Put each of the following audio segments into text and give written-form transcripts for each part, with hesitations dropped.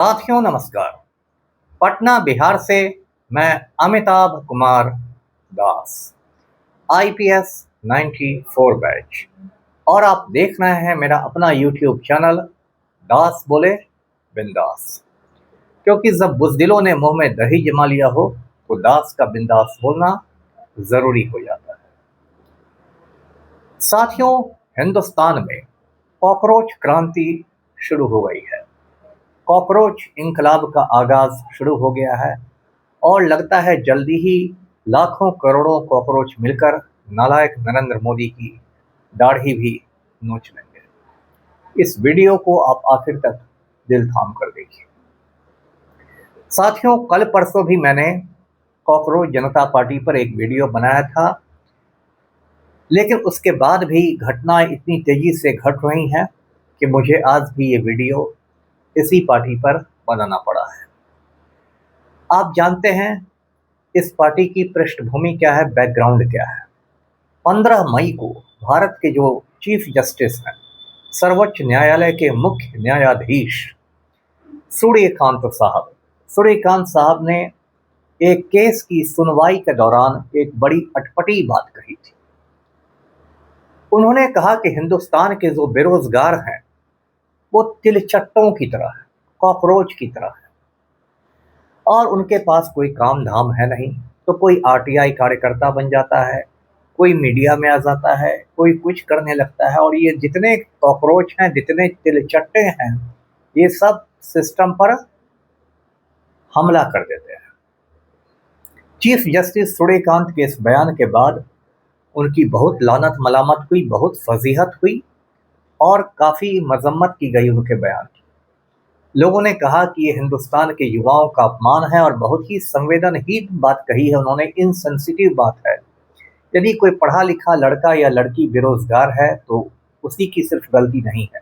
साथियों नमस्कार। पटना बिहार से मैं अमिताभ कुमार दास, आईपीएस 94 बैच, और आप देख रहे हैं मेरा अपना यूट्यूब चैनल दास बोले बिंदास। क्योंकि जब बुज़दिलों ने मुंह में दही जमा लिया हो तो दास का बिंदास बोलना ज़रूरी हो जाता है। साथियों, हिंदुस्तान में कॉकरोच क्रांति शुरू हो गई है। कॉकरोच इंकलाब का आगाज शुरू हो गया है और लगता है जल्दी ही लाखों करोड़ों कॉकरोच मिलकर नालायक नरेंद्र मोदी की दाढ़ी भी नोच लेंगे। इस वीडियो को आप आखिर तक दिल थाम कर देखिए। साथियों, कल परसों भी मैंने कॉकरोच जनता पार्टी पर एक वीडियो बनाया था, लेकिन उसके बाद भी घटनाएं इतनी तेजी से घट रही हैं कि मुझे आज भी ये वीडियो इसी पार्टी पर बनाना पड़ा है। आप जानते हैं इस पार्टी की पृष्ठभूमि क्या है, बैकग्राउंड क्या है। 15 मई को भारत के जो चीफ जस्टिस हैं, सर्वोच्च न्यायालय के मुख्य न्यायाधीश सूर्यकांत साहब ने एक केस की सुनवाई के दौरान एक बड़ी अटपटी बात कही थी। उन्होंने कहा कि हिंदुस्तान के जो बेरोजगार हैं वो तिलचट्टों की तरह है, कॉकरोच की तरह है, और उनके पास कोई काम धाम है नहीं। तो कोई आरटीआई कार्यकर्ता बन जाता है, कोई मीडिया में आ जाता है, कोई कुछ करने लगता है, और ये जितने कॉकरोच हैं, जितने तिलचट्टे हैं, ये सब सिस्टम पर हमला कर देते हैं। चीफ जस्टिस सूर्यकांत के इस बयान के बाद उनकी बहुत लानत मलामत हुई, बहुत फजीहत हुई और काफ़ी मजम्मत की गई उनके बयान की। लोगों ने कहा कि ये हिंदुस्तान के युवाओं का अपमान है और बहुत ही संवेदनहीन बात कही है उन्होंने, इनसेंसिटिव बात है। यदि कोई पढ़ा लिखा लड़का या लड़की बेरोजगार है तो उसी की सिर्फ गलती नहीं है।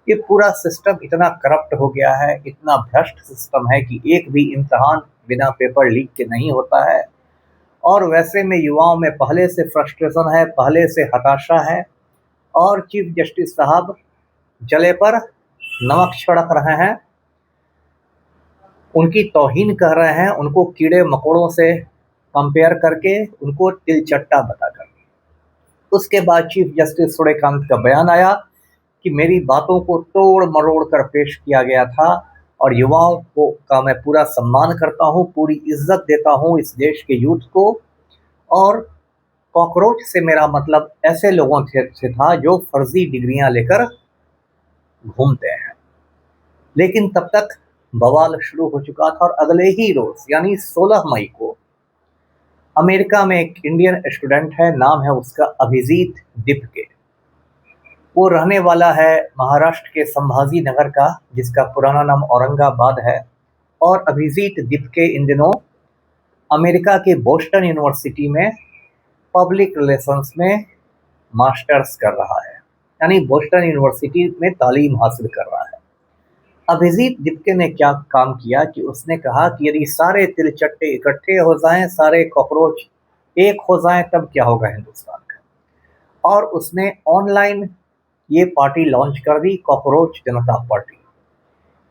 ये पूरा सिस्टम इतना करप्ट हो गया है, इतना भ्रष्ट सिस्टम है कि एक भी इम्तहान बिना पेपर लीक के नहीं होता है। और वैसे में युवाओं में पहले से फ्रस्ट्रेशन है, पहले से हताशा है, और चीफ जस्टिस साहब जले पर नमक छिड़क रहे हैं, उनकी तौहीन कर रहे हैं, उनको कीड़े मकोड़ों से कंपेयर करके, उनको तिलचट्टा बताकर। उसके बाद चीफ जस्टिस सूर्यकांत का बयान आया कि मेरी बातों को तोड़ मरोड़ कर पेश किया गया था और युवाओं को का मैं पूरा सम्मान करता हूँ, पूरी इज्जत देता हूँ इस देश के यूथ को, और कॉकरोच से मेरा मतलब ऐसे लोगों से था जो फर्जी डिग्रियां लेकर घूमते हैं। लेकिन तब तक बवाल शुरू हो चुका था और अगले ही रोज यानी 16 मई को अमेरिका में एक इंडियन स्टूडेंट है, नाम है उसका अभिजीत दिपके। वो रहने वाला है महाराष्ट्र के संभाजी नगर का, जिसका पुराना नाम औरंगाबाद है। और अभिजीत दिपके इन दिनों अमेरिका के बोस्टन यूनिवर्सिटी में पब्लिक रिलेशंस में मास्टर्स कर रहा है, यानी बोस्टन यूनिवर्सिटी में तालीम हासिल कर रहा है। अभिजीत दिपके ने क्या काम किया कि उसने कहा कि यदि सारे तिलचट्टे इकट्ठे हो जाएं, सारे कॉकरोच एक हो जाएं, तब क्या होगा हिंदुस्तान का। और उसने ऑनलाइन ये पार्टी लॉन्च कर दी, कॉकरोच जनता पार्टी।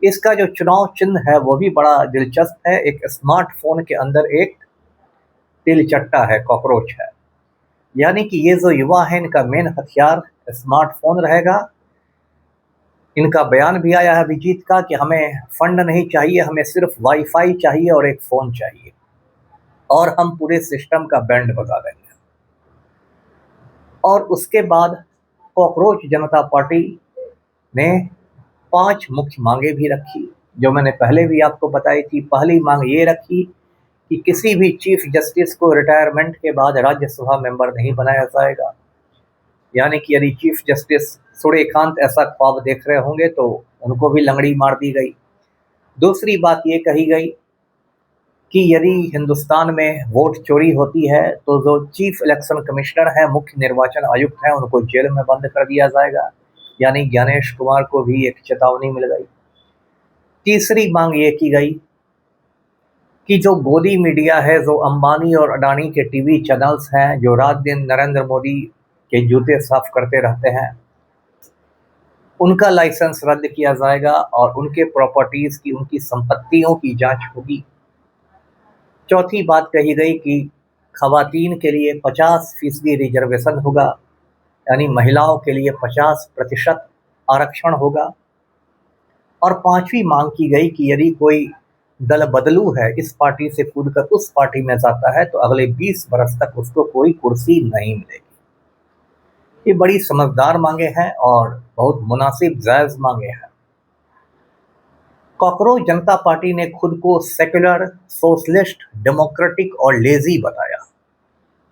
इसका जो चुनाव चिन्ह है वो भी बड़ा दिलचस्प है। एक स्मार्टफोन के अंदर एक तिलचट्टा है, कॉकरोच है, यानी कि ये जो युवा है इनका मेन हथियार स्मार्टफोन रहेगा। इनका बयान भी आया है अभिजीत का कि हमें फंड नहीं चाहिए, हमें सिर्फ वाईफाई चाहिए और एक फ़ोन चाहिए, और हम पूरे सिस्टम का बैंड बजा देंगे। और उसके बाद कॉकरोच जनता पार्टी ने 5 मुख्य मांगे भी रखी, जो मैंने पहले भी आपको बताई थी। पहली मांग ये रखी कि किसी भी चीफ जस्टिस को रिटायरमेंट के बाद राज्यसभा मेंबर नहीं बनाया जाएगा, यानी कि यदि चीफ जस्टिस सूर्यकांत ऐसा ख्वाब देख रहे होंगे तो उनको भी लंगड़ी मार दी गई। दूसरी बात ये कही गई कि यदि हिंदुस्तान में वोट चोरी होती है तो जो चीफ इलेक्शन कमिश्नर है, मुख्य निर्वाचन आयुक्त हैं, उनको जेल में बंद कर दिया जाएगा, यानी ज्ञानेश कुमार को भी एक चेतावनी मिल गई। तीसरी मांग ये की गई कि जो गोदी मीडिया है, जो अंबानी और अडानी के टीवी चैनल्स हैं, जो रात दिन नरेंद्र मोदी के जूते साफ करते रहते हैं, उनका लाइसेंस रद्द किया जाएगा और उनके प्रॉपर्टीज़ की, उनकी संपत्तियों की जांच होगी। चौथी बात कही गई कि खवातीन के लिए 50% रिजर्वेशन होगा, यानी महिलाओं के लिए 50% आरक्षण होगा। और पांचवी मांग की गई कि यदि कोई दल बदलू है, इस पार्टी से कूदकर उस पार्टी में जाता है, तो अगले 20 बरस तक उसको कोई कुर्सी नहीं मिलेगी। ये बड़ी समझदार मांगे हैं और बहुत मुनासिब जायज़ मांगे हैं। कॉकरोच जनता पार्टी ने खुद को सेक्युलर, सोशलिस्ट, डेमोक्रेटिक और लेजी बताया।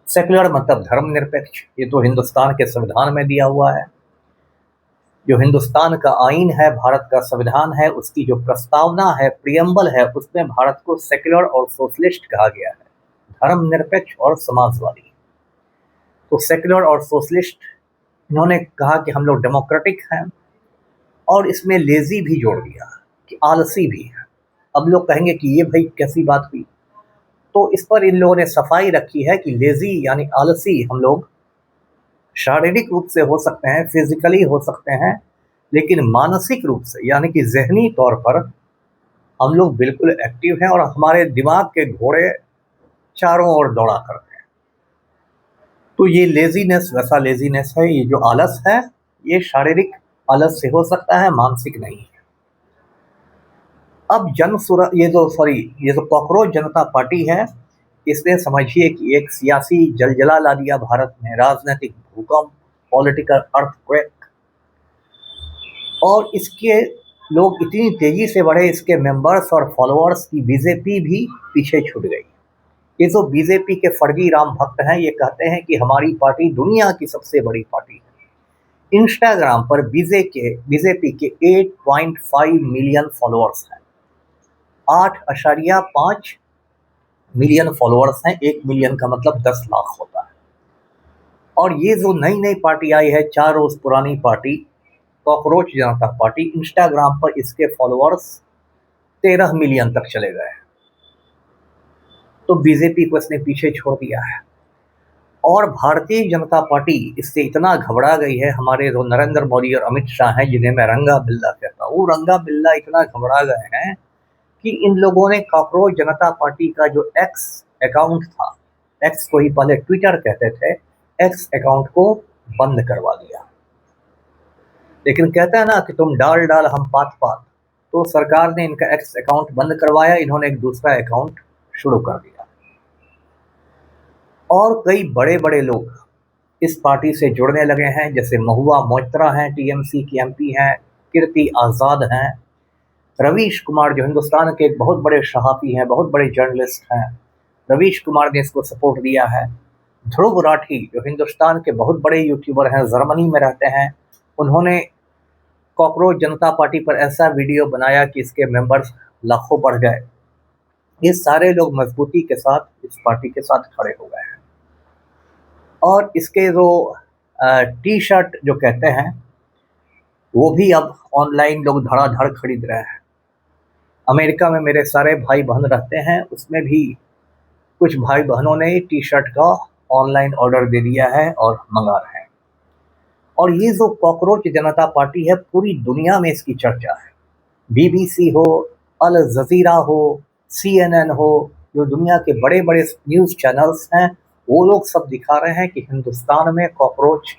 सेक्युलर मतलब धर्मनिरपेक्ष, ये तो हिंदुस्तान के संविधान में दिया हुआ है। जो हिंदुस्तान का आइन है, भारत का संविधान है, उसकी जो प्रस्तावना है, प्रियम्बल है, उसमें भारत को सेक्युलर और सोशलिस्ट कहा गया है, धर्मनिरपेक्ष और समाजवादी। तो सेक्युलर और सोशलिस्ट, इन्होंने कहा कि हम लोग डेमोक्रेटिक हैं, और इसमें लेजी भी जोड़ दिया कि आलसी भी है। अब लोग कहेंगे कि ये भाई कैसी बात हुई, तो इस पर इन लोगों ने सफाई रखी है कि लेजी यानी आलसी हम लोग शारीरिक रूप से हो सकते हैं, फिजिकली हो सकते हैं, लेकिन मानसिक रूप से यानी कि जहनी तौर पर हम लोग बिल्कुल एक्टिव हैं और हमारे दिमाग के घोड़े चारों ओर दौड़ा करते हैं। तो ये लेजीनेस वैसा लेजीनेस है, ये जो आलस है, ये शारीरिक आलस से हो सकता है, मानसिक नहीं है। अब ये जो कॉकरोच जनता पार्टी है, इसने समझिए कि एक सियासी जलजला ला दिया भारत में, राजनीतिक भूकंप, पॉलिटिकल अर्थक्वेक। और इसके लोग इतनी तेजी से बढ़े, इसके मेंबर्स और फॉलोअर्स की बीजेपी भी पीछे छूट गई। ये जो बीजेपी के फर्जी राम भक्त हैं, ये कहते हैं कि हमारी पार्टी दुनिया की सबसे बड़ी पार्टी है। इंस्टाग्राम पर बीजेपी के 8.5 मिलियन फॉलोअर्स हैं। 8.5 मिलियन फॉलोअर्स हैं। 1 मिलियन का मतलब 10 लाख होता है। और ये जो नई नई पार्टी आई है, 4 रोज पुरानी पार्टी, कॉकरोच जनता पार्टी, इंस्टाग्राम पर इसके फॉलोअर्स 13 मिलियन तक चले गए। तो बीजेपी को इसने पीछे छोड़ दिया है। और भारतीय जनता पार्टी इससे इतना घबरा गई है, हमारे जो नरेंद्र मोदी और अमित शाह हैं, जिन्हें मैं रंगा बिल्ला कहता हूँ, रंगा बिल्ला इतना घबरा गए हैं कि इन लोगों ने कॉकरोच जनता पार्टी का जो एक्स अकाउंट था, एक्स को ही पहले ट्विटर कहते थे, एक्स अकाउंट को बंद करवा दिया। लेकिन कहता है ना कि तुम डाल डाल हम पात पात, तो सरकार ने इनका एक्स अकाउंट बंद करवाया, इन्होंने एक दूसरा अकाउंट शुरू कर दिया। और कई बड़े बड़े लोग इस पार्टी से जुड़ने लगे हैं, जैसे महुआ मोइत्रा हैं, टीएमसी की एमपी हैं, कीर्ति आज़ाद हैं, रवीश कुमार जो हिंदुस्तान के एक बहुत बड़े सहाफ़ी हैं, बहुत बड़े जर्नलिस्ट हैं, रवीश कुमार ने इसको सपोर्ट दिया है। ध्रुव राठी जो हिंदुस्तान के बहुत बड़े यूट्यूबर हैं, जर्मनी में रहते हैं, उन्होंने कॉकरोच जनता पार्टी पर ऐसा वीडियो बनाया कि इसके मेंबर्स लाखों बढ़ गए। ये सारे लोग मजबूती के साथ इस पार्टी के साथ खड़े हो गए हैं। और इसके जो टी शर्ट जो कहते हैं, वो भी अब ऑनलाइन लोग धड़ाधड़ खरीद रहे हैं। अमेरिका में मेरे सारे भाई बहन रहते हैं, उसमें भी कुछ भाई बहनों ने टी शर्ट का ऑनलाइन ऑर्डर दे दिया है और मंगा रहे हैं। और ये जो कॉकरोच जनता पार्टी है, पूरी दुनिया में इसकी चर्चा है। बीबीसी हो, अल जजीरा हो, CNN हो, जो दुनिया के बड़े बड़े न्यूज़ चैनल्स हैं, वो लोग सब दिखा रहे हैं कि हिंदुस्तान में कॉकरोच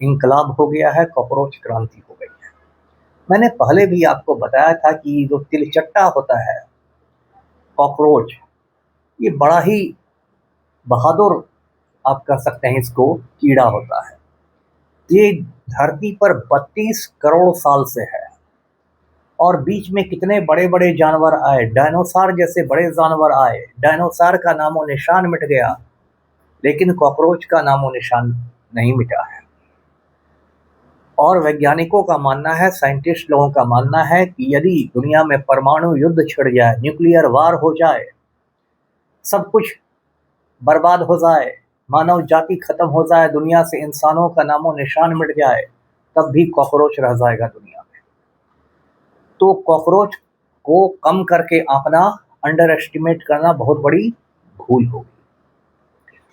इंकलाब हो गया है, कॉकरोच क्रांति हो गई है। मैंने पहले भी आपको बताया था कि जो तिलचट्टा होता है कॉकरोच, ये बड़ा ही बहादुर, आप कह सकते हैं इसको, कीड़ा होता है। ये धरती पर 32 करोड़ साल से है और बीच में कितने बड़े बड़े जानवर आए, डायनासोर जैसे बड़े जानवर आए, डायनासोर का नामो निशान मिट गया, लेकिन कॉकरोच का नामो निशान नहीं मिटा है। और वैज्ञानिकों का मानना है, साइंटिस्ट लोगों का मानना है कि यदि दुनिया में परमाणु युद्ध छिड़ जाए, न्यूक्लियर वार हो जाए, सब कुछ बर्बाद हो जाए, मानव जाति खत्म हो जाए, दुनिया से इंसानों का नामो निशान मिट जाए, तब भी कॉकरोच रह जाएगा दुनिया में। तो कॉकरोच को कम करके आंकना, अंडर एस्टिमेट करना बहुत बड़ी भूल होगी।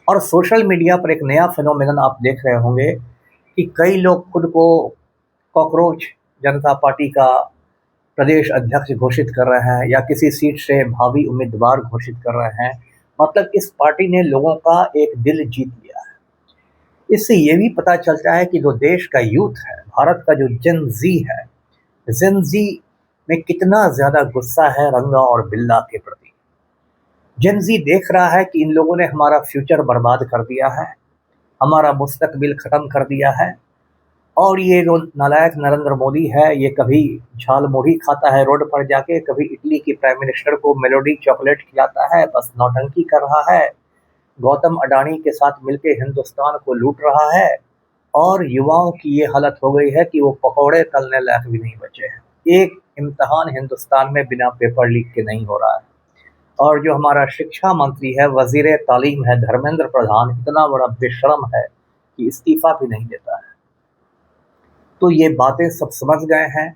और सोशल मीडिया पर एक नया फिनोमेनन आप देख रहे होंगे कि कई लोग खुद को कॉकरोच जनता पार्टी का प्रदेश अध्यक्ष घोषित कर रहे हैं या किसी सीट से भावी उम्मीदवार घोषित कर रहे हैं, मतलब इस पार्टी ने लोगों का एक दिल जीत लिया है। इससे ये भी पता चलता है कि जो देश का यूथ है, भारत का जो जेन ज़ी में कितना ज़्यादा गुस्सा है रंगा और बिल्ला के प्रति। जेन ज़ी देख रहा है कि इन लोगों ने हमारा फ्यूचर बर्बाद कर दिया है, हमारा मुस्तकबिल ख़त्म कर दिया है, और ये जो नालायक नरेंद्र मोदी है, ये कभी झाल मुढ़ी खाता है रोड पर जाके, कभी इटली की प्राइम मिनिस्टर को मेलोडी चॉकलेट खिलाता है, बस नौटंकी कर रहा है, गौतम अडानी के साथ मिलके हिंदुस्तान को लूट रहा है, और युवाओं की ये हालत हो गई है कि वो पकौड़े तलने लायक भी नहीं बचे हैं। एक इम्तिहान हिंदुस्तान में बिना पेपर लीक के नहीं हो रहा है। और जो हमारा शिक्षा मंत्री है, वजीर तालीम है धर्मेंद्र प्रधान, इतना बड़ा बेशरम है कि इस्तीफा भी नहीं देता है। तो ये बातें सब समझ गए हैं।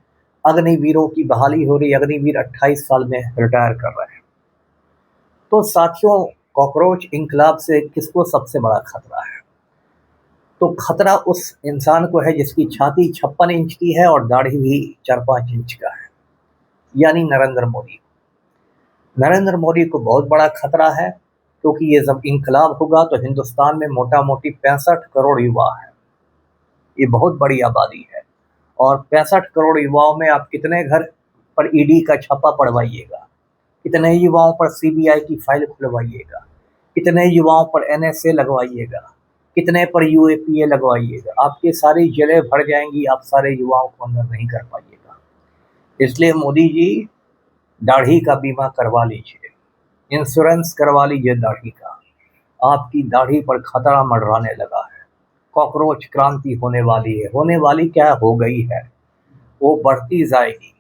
अग्निवीरों की बहाली हो रही, अग्निवीर 28 साल में रिटायर कर रहे हैं। तो साथियों, कॉकरोच इंकलाब से किसको सबसे बड़ा खतरा है? तो खतरा उस इंसान को है जिसकी छाती 56 इंच की है और दाढ़ी भी 4-5 इंच का है, यानी नरेंद्र मोदी। नरेंद्र मोदी को बहुत बड़ा खतरा है, क्योंकि ये जब इंकलाब होगा तो हिंदुस्तान में मोटा मोटी 65 करोड़ युवा है। ये बहुत बड़ी आबादी है, और 65 करोड़ युवाओं में आप कितने घर पर ईडी का छापा पड़वाइएगा, कितने युवाओं पर सीबीआई की फाइल खुलवाइएगा, कितने युवाओं पर एनएसए लगवाइएगा, कितने पर यूएपीए लगवाइएगा, आपकी सारी जेलें भर जाएंगी, आप सारे युवाओं को अंदर नहीं कर पाइएगा। इसलिए मोदी जी, दाढ़ी का बीमा करवा लीजिए, इंश्योरेंस करवा लीजिए दाढ़ी का। आपकी दाढ़ी पर खतरा मंडराने लगा है, कॉकरोच क्रांति होने वाली है, होने वाली क्या हो गई है, वो बढ़ती जाएगी।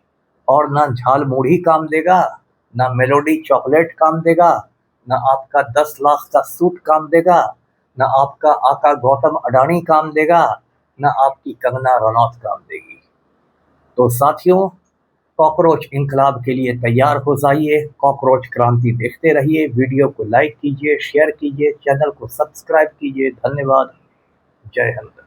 और ना झाल मुढ़ी काम देगा, ना मेलोडी चॉकलेट काम देगा, ना आपका 10 लाख का सूट काम देगा, ना आपका आका गौतम अडानी काम देगा, ना आपकी कंगना रनौत काम देगी। तो साथियों, कॉकरोच इंकलाब के लिए तैयार हो जाइए, कॉकरोच क्रांति देखते रहिए। वीडियो को लाइक कीजिए, शेयर कीजिए, चैनल को सब्सक्राइब कीजिए। धन्यवाद। जय हिंद।